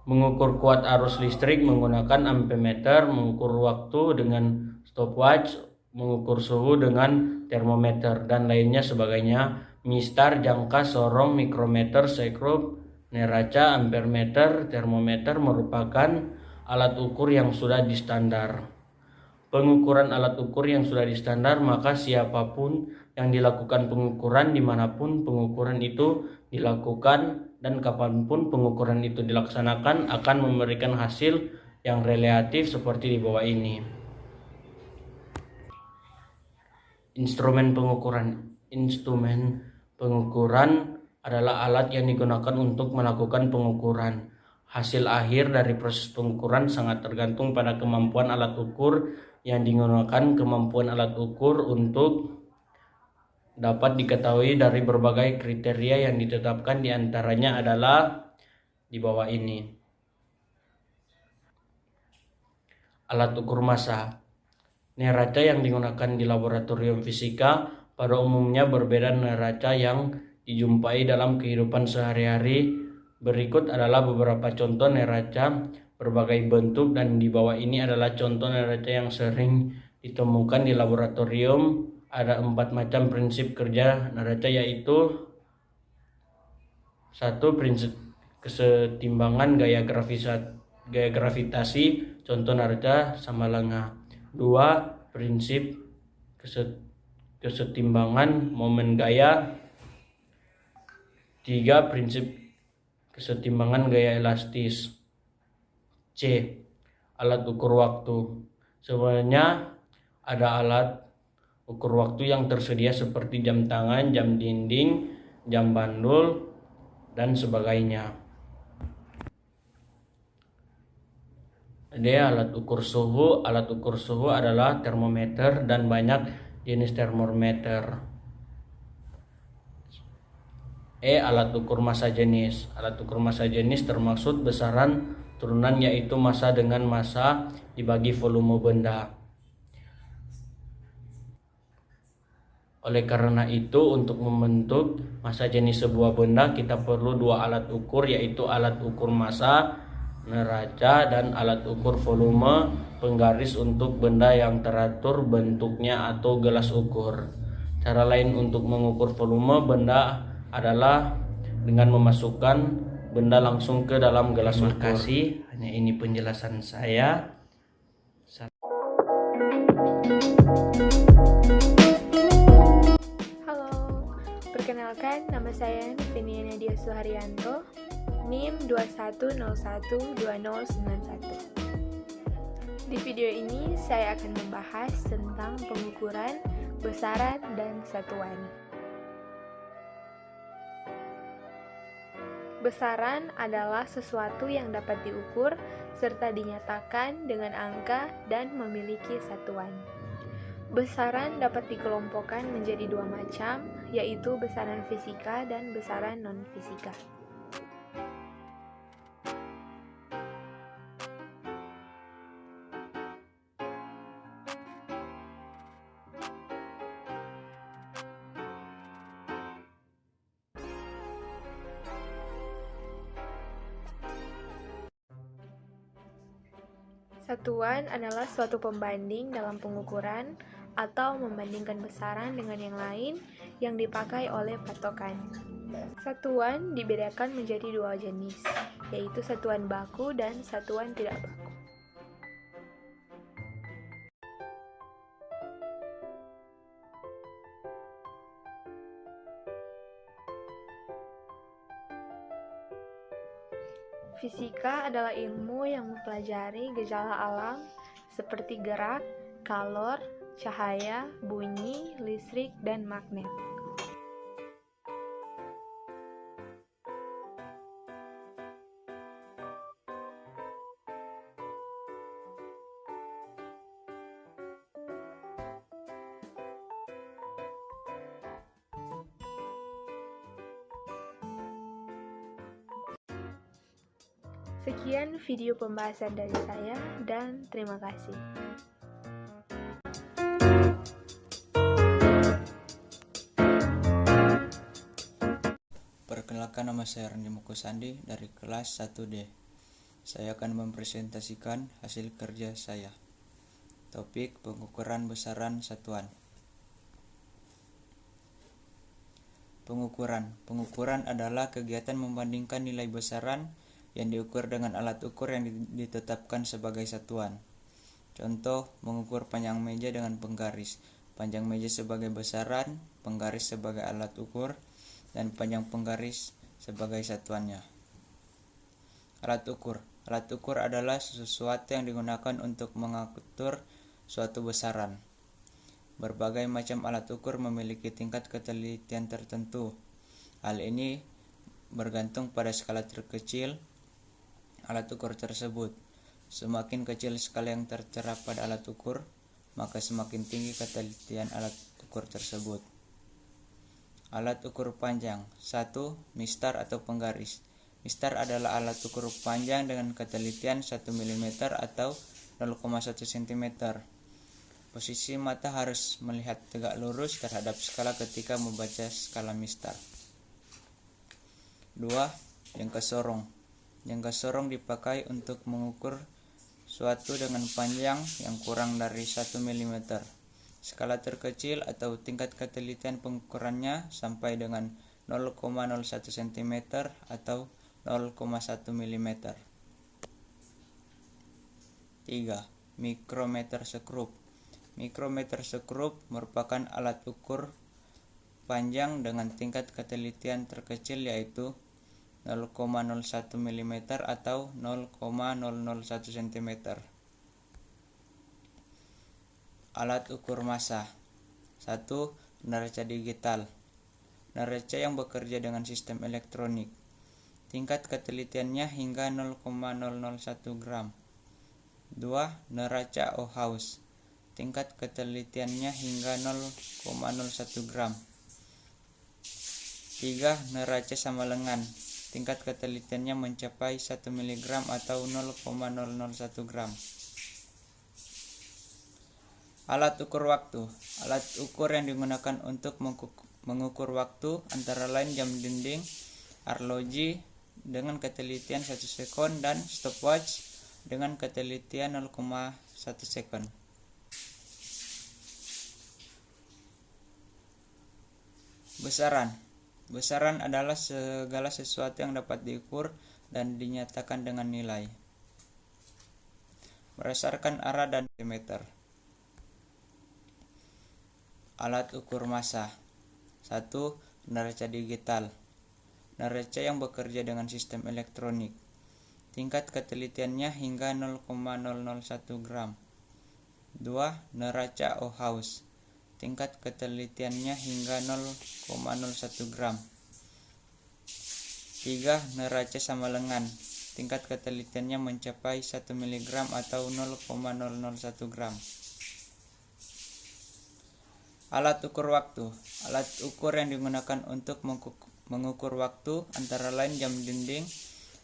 Mengukur kuat arus listrik menggunakan ampemeter, mengukur waktu dengan stopwatch, mengukur suhu dengan termometer, dan lainnya sebagainya. Mistar, jangka, sorong, mikrometer, sekrup, neraca, ampermeter, termometer merupakan alat ukur yang sudah distandar. Pengukuran alat ukur yang sudah distandar, maka siapapun yang dilakukan pengukuran dimanapun pengukuran itu dilakukan dan kapanpun pengukuran itu dilaksanakan akan memberikan hasil yang relatif seperti di bawah ini. Instrumen pengukuran adalah alat yang digunakan untuk melakukan pengukuran. Hasil akhir dari proses pengukuran sangat tergantung pada kemampuan alat ukur yang digunakan. Kemampuan alat ukur untuk dapat diketahui dari berbagai kriteria yang ditetapkan, diantaranya adalah di bawah ini. Alat ukur massa. Neraca yang digunakan di laboratorium fisika pada umumnya berbeda neraca yang dijumpai dalam kehidupan sehari-hari. Berikut adalah beberapa contoh neraca berbagai bentuk, dan di bawah ini adalah contoh neraca yang sering ditemukan di laboratorium. Ada 4 macam prinsip kerja neraca, yaitu 1. Prinsip kesetimbangan gaya gravitasi, contoh neraca sama lenga. 2. Prinsip kesetimbangan momen gaya. 3. Prinsip kesetimbangan gaya elastis. C. Alat ukur waktu. Sebenarnya ada alat ukur waktu yang tersedia seperti jam tangan, jam dinding, jam bandul, dan sebagainya. D. Alat ukur suhu. Alat ukur suhu adalah termometer dan banyak jenis termometer. E. Alat ukur massa jenis. Alat ukur massa jenis termaksud besaran turunan, yaitu massa dengan massa dibagi volume benda. Oleh karena itu, untuk membentuk massa jenis sebuah benda kita perlu 2 alat ukur, yaitu alat ukur massa neraca dan alat ukur volume penggaris untuk benda yang teratur bentuknya atau gelas ukur. Cara lain untuk mengukur volume benda adalah dengan memasukkan benda langsung ke dalam gelas ukur. Terima kasih, hanya ini penjelasan saya. Halo, perkenalkan nama saya Nivenia Nadia Suharyanto, NIM 21012091. Di video ini saya akan membahas tentang pengukuran, besaran, dan satuan. Besaran adalah sesuatu yang dapat diukur serta dinyatakan dengan angka dan memiliki satuan. Besaran dapat dikelompokkan menjadi 2 macam, yaitu besaran fisika dan besaran non-fisika. Satuan adalah suatu pembanding dalam pengukuran atau membandingkan besaran dengan yang lain yang dipakai oleh patokan. Satuan dibedakan menjadi 2 jenis, yaitu satuan baku dan satuan tidak baku. Fisika adalah ilmu yang mempelajari gejala alam seperti gerak, kalor, cahaya, bunyi, listrik, dan magnet. Sekian video pembahasan dari saya dan terima kasih. Perkenalkan, nama saya Randy Mokosandi dari kelas 1D. Saya akan mempresentasikan hasil kerja saya. Topik pengukuran besaran satuan. Pengukuran adalah kegiatan membandingkan nilai besaran yang diukur dengan alat ukur yang ditetapkan sebagai satuan. Contoh, mengukur panjang meja dengan penggaris. Panjang meja sebagai besaran, penggaris sebagai alat ukur, dan panjang penggaris sebagai satuannya. Alat ukur. Alat ukur adalah sesuatu yang digunakan untuk mengatur suatu besaran. Berbagai macam alat ukur memiliki tingkat ketelitian tertentu. Hal ini bergantung pada skala terkecil alat ukur tersebut. Semakin kecil skala yang tertera pada alat ukur, maka semakin tinggi ketelitian alat ukur tersebut. Alat ukur panjang. 1. Mistar atau penggaris. Mistar adalah alat ukur panjang dengan ketelitian 1 mm atau 0,1 cm. Posisi mata harus melihat tegak lurus terhadap skala ketika membaca skala mistar. 2. Jangka sorong. Jangka sorong dipakai untuk mengukur suatu dengan panjang yang kurang dari 1 mm. Skala terkecil atau tingkat ketelitian pengukurannya sampai dengan 0,01 cm atau 0,1 mm. 3. Mikrometer sekrup. Mikrometer sekrup merupakan alat ukur panjang dengan tingkat ketelitian terkecil yaitu 0,01 mm atau 0,001 cm. Alat ukur massa. 1. Neraca digital. Neraca yang bekerja dengan sistem elektronik. Tingkat ketelitiannya hingga 0,001 gram. 2. Neraca Ohaus. Tingkat ketelitiannya hingga 0,01 gram. 3. Neraca sama lengan. Tingkat ketelitiannya mencapai 1 mg atau 0,001 gram. Alat ukur waktu. Alat ukur yang digunakan untuk mengukur waktu antara lain jam dinding, arloji dengan ketelitian 1 sekon dan stopwatch dengan ketelitian 0,1 sekon. Besaran. Besaran adalah segala sesuatu yang dapat diukur dan dinyatakan dengan nilai berdasarkan arah dan diameter. Alat ukur massa. 1. Neraca digital. Neraca yang bekerja dengan sistem elektronik. Tingkat ketelitiannya hingga 0,001 gram. 2. Neraca Ohaus. Tingkat ketelitiannya hingga 0,01 gram. 3. Neraca sama lengan. Tingkat ketelitiannya mencapai 1 mg atau 0,001 gram. Alat ukur waktu. Alat ukur yang digunakan untuk mengukur waktu antara lain jam dinding,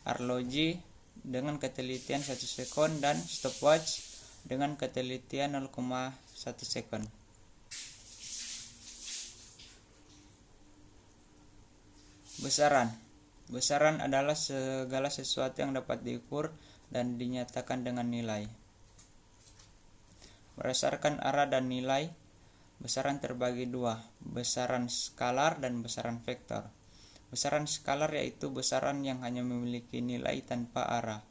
arloji dengan ketelitian 1 sekon dan stopwatch dengan ketelitian 0,1 sekon. Besaran. Besaran adalah segala sesuatu yang dapat diukur dan dinyatakan dengan nilai berdasarkan arah dan nilai. Besaran terbagi dua, besaran skalar dan besaran vektor. Besaran skalar yaitu besaran yang hanya memiliki nilai tanpa arah.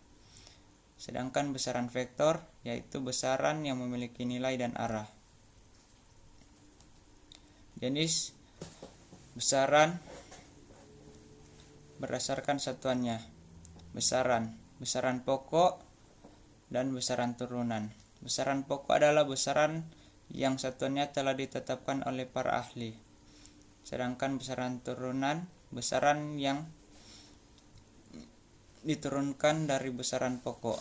Sedangkan besaran vektor yaitu besaran yang memiliki nilai dan arah. Jenis besaran berdasarkan satuannya. Besaran, besaran pokok dan besaran turunan. Besaran pokok adalah besaran yang satuannya telah ditetapkan oleh para ahli. Sedangkan besaran turunan, besaran yang diturunkan dari besaran pokok.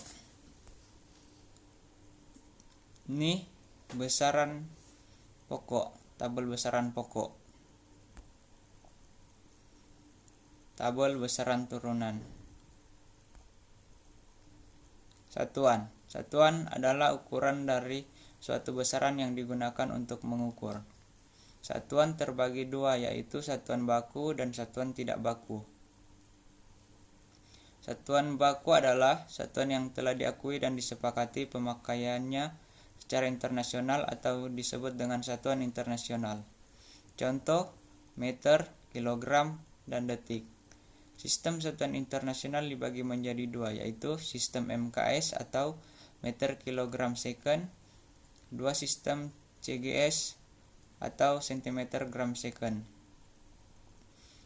Ini besaran pokok, tabel besaran pokok. Tabel besaran turunan. Satuan. Satuan adalah ukuran dari suatu besaran yang digunakan untuk mengukur. Satuan terbagi dua, yaitu satuan baku dan satuan tidak baku. Satuan baku adalah satuan yang telah diakui dan disepakati pemakaiannya secara internasional atau disebut dengan satuan internasional. Contoh, meter, kilogram, dan detik. Sistem satuan internasional dibagi menjadi dua, yaitu sistem MKS atau meter kilogram second, dua sistem CGS atau centimeter gram second.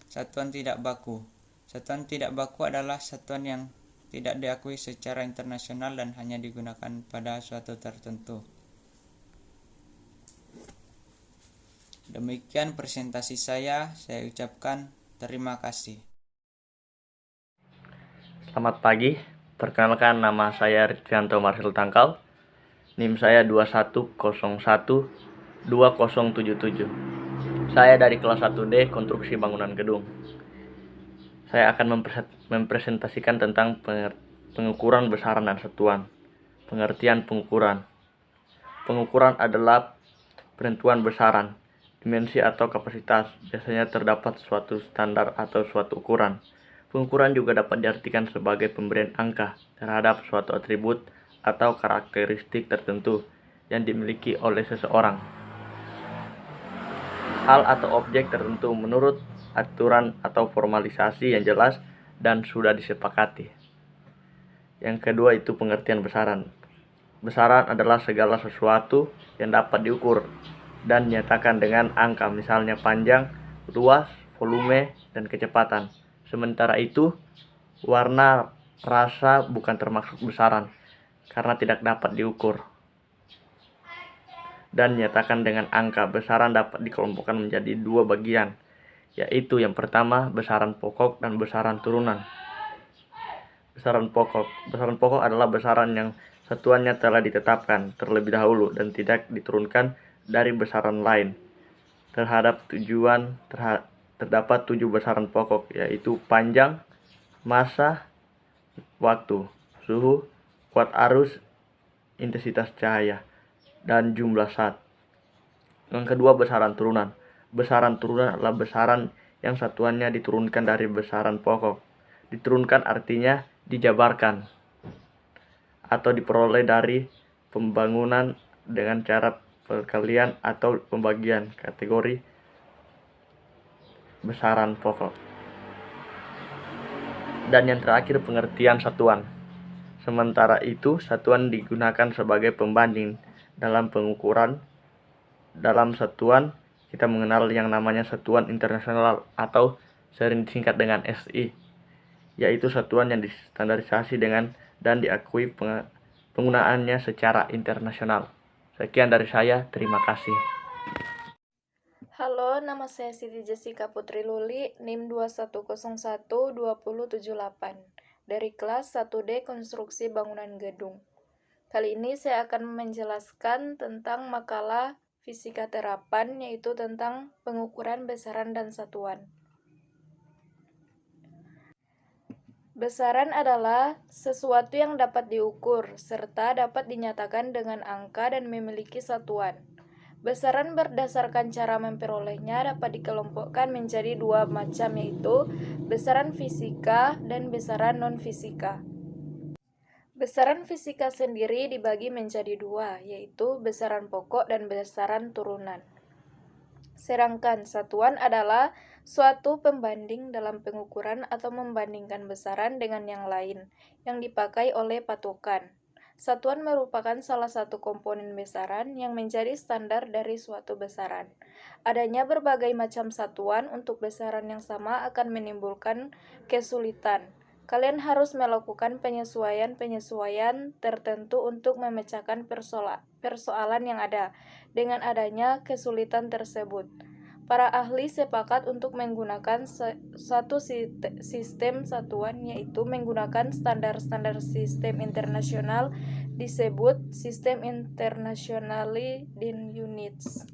Satuan tidak baku. Satuan tidak baku adalah satuan yang tidak diakui secara internasional dan hanya digunakan pada suatu tertentu. Demikian presentasi saya ucapkan terima kasih. Selamat pagi, perkenalkan nama saya Ritvianto Marcel Tangkal, NIM saya 21012077. Saya dari kelas 1D Konstruksi Bangunan Gedung. Saya akan mempresentasikan tentang pengukuran besaran dan satuan. Pengertian pengukuran. Pengukuran adalah penentuan besaran, dimensi atau kapasitas. Biasanya terdapat suatu standar atau suatu ukuran. Pengukuran juga dapat diartikan sebagai pemberian angka terhadap suatu atribut atau karakteristik tertentu yang dimiliki oleh seseorang, hal atau objek tertentu menurut aturan atau formalisasi yang jelas dan sudah disepakati. Yang kedua itu pengertian besaran. Besaran adalah segala sesuatu yang dapat diukur dan dinyatakan dengan angka, misalnya panjang, luas, volume, dan kecepatan. Sementara itu, warna, rasa bukan termasuk besaran karena tidak dapat diukur dan dinyatakan dengan angka. Besaran dapat dikelompokkan menjadi dua bagian, yaitu yang pertama besaran pokok dan besaran turunan. Besaran pokok adalah besaran yang satuannya telah ditetapkan terlebih dahulu dan tidak diturunkan dari besaran lain. Terdapat 7 besaran pokok, yaitu panjang, massa, waktu, suhu, kuat arus, intensitas cahaya, dan jumlah zat. Yang kedua besaran turunan. Besaran turunan adalah besaran yang satuannya diturunkan dari besaran pokok. Diturunkan artinya dijabarkan atau diperoleh dari pembangunan dengan cara perkalian atau pembagian kategori besaran pokok. Dan yang terakhir pengertian satuan. Sementara itu, satuan digunakan sebagai pembanding dalam pengukuran. Dalam satuan, kita mengenal yang namanya satuan internasional atau sering disingkat dengan SI, yaitu satuan yang distandarisasi dengan dan diakui penggunaannya secara internasional. Sekian dari saya, terima kasih. Halo, nama saya Siti Jessica Putri Luli, NIM 21012078, dari kelas 1D Konstruksi Bangunan Gedung. Kali ini saya akan menjelaskan tentang makalah fisika terapan, yaitu tentang pengukuran besaran dan satuan. Besaran adalah sesuatu yang dapat diukur, serta dapat dinyatakan dengan angka dan memiliki satuan. Besaran berdasarkan cara memperolehnya dapat dikelompokkan menjadi dua macam, yaitu besaran fisika dan besaran non-fisika. Besaran fisika sendiri dibagi menjadi dua, yaitu besaran pokok dan besaran turunan. Sedangkan satuan adalah suatu pembanding dalam pengukuran atau membandingkan besaran dengan yang lain yang dipakai oleh patokan. Satuan merupakan salah satu komponen besaran yang menjadi standar dari suatu besaran. Adanya berbagai macam satuan untuk besaran yang sama akan menimbulkan kesulitan. Kalian harus melakukan penyesuaian tertentu untuk memecahkan persoalan yang ada dengan adanya kesulitan tersebut. Para ahli sepakat untuk menggunakan satu sistem satuan, yaitu menggunakan standar-standar sistem internasional disebut System Internationally Defined Units.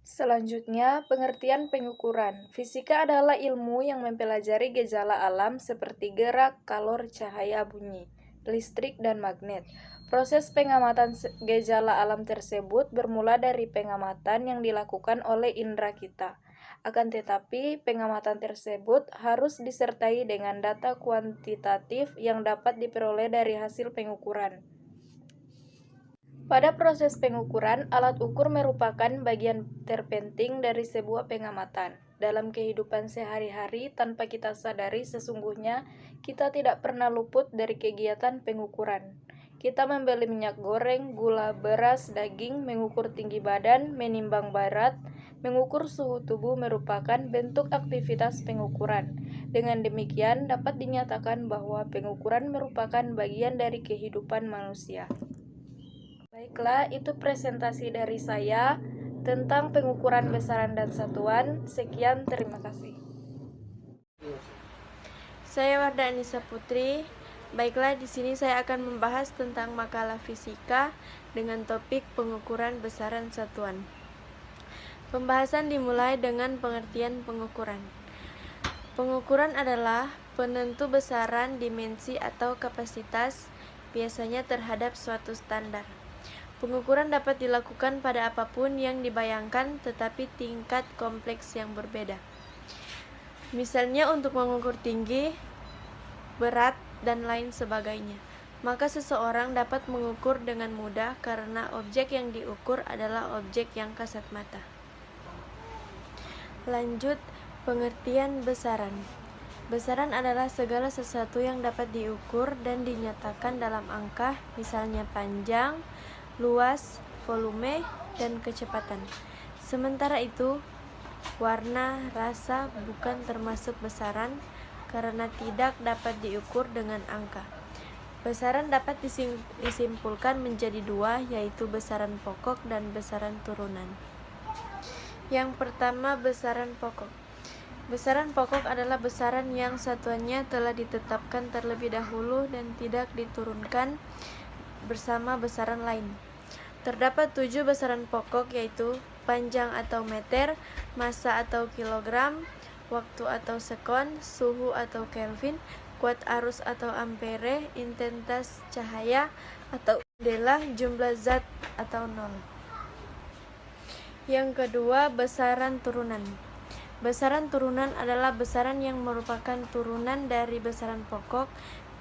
Selanjutnya, pengertian pengukuran. Fisika adalah ilmu yang mempelajari gejala alam seperti gerak, kalor, cahaya, bunyi, listrik, dan magnet. Proses pengamatan gejala alam tersebut bermula dari pengamatan yang dilakukan oleh indera kita. Akan tetapi, pengamatan tersebut harus disertai dengan data kuantitatif yang dapat diperoleh dari hasil pengukuran. Pada proses pengukuran, alat ukur merupakan bagian terpenting dari sebuah pengamatan. Dalam kehidupan sehari-hari, tanpa kita sadari, sesungguhnya kita tidak pernah luput dari kegiatan pengukuran. Kita membeli minyak goreng, gula, beras, daging, mengukur tinggi badan, menimbang berat, mengukur suhu tubuh merupakan bentuk aktivitas pengukuran. Dengan demikian, dapat dinyatakan bahwa pengukuran merupakan bagian dari kehidupan manusia. Baiklah, itu presentasi dari saya tentang pengukuran besaran dan satuan. Sekian, terima kasih. Saya Warda Anissa Putri. Baiklah, di sini saya akan membahas tentang makalah fisika dengan topik pengukuran besaran satuan. Pembahasan dimulai dengan pengertian pengukuran. Pengukuran adalah penentu besaran, dimensi, atau kapasitas, biasanya terhadap suatu standar. Pengukuran dapat dilakukan pada apapun yang dibayangkan, tetapi tingkat kompleks yang berbeda. Misalnya untuk mengukur tinggi, berat, dan lain sebagainya. Maka seseorang dapat mengukur dengan mudah karena objek yang diukur adalah objek yang kasat mata. Lanjut, pengertian besaran. Besaran adalah segala sesuatu yang dapat diukur dan dinyatakan dalam angka, misalnya panjang, luas, volume, dan kecepatan. Sementara itu, warna, rasa bukan termasuk besaran karena tidak dapat diukur dengan angka. Besaran dapat disimpulkan menjadi dua, yaitu besaran pokok dan besaran turunan. Yang pertama, besaran pokok. Besaran pokok adalah besaran yang satuannya telah ditetapkan terlebih dahulu dan tidak diturunkan bersama besaran lain. Terdapat 7 besaran pokok, yaitu panjang atau meter, massa atau kilogram, waktu atau sekon, suhu atau Kelvin, kuat arus atau ampere, intensitas cahaya atau adalah jumlah zat atau nol. Yang kedua, besaran turunan. Besaran turunan adalah besaran yang merupakan turunan dari besaran pokok,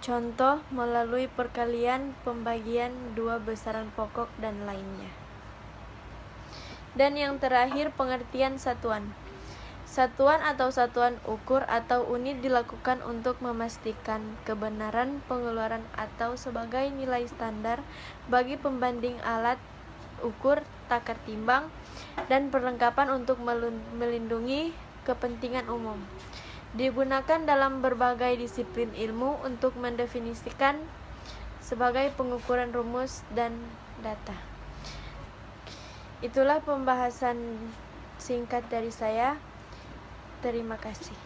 contoh melalui perkalian, pembagian dua besaran pokok, dan lainnya. Dan yang terakhir, pengertian satuan. Satuan atau satuan ukur atau unit dilakukan untuk memastikan kebenaran pengeluaran atau sebagai nilai standar bagi pembanding alat ukur, takar timbang, dan perlengkapan untuk melindungi kepentingan umum. Digunakan dalam berbagai disiplin ilmu untuk mendefinisikan sebagai pengukuran rumus dan data. Itulah pembahasan singkat dari saya. Terima kasih.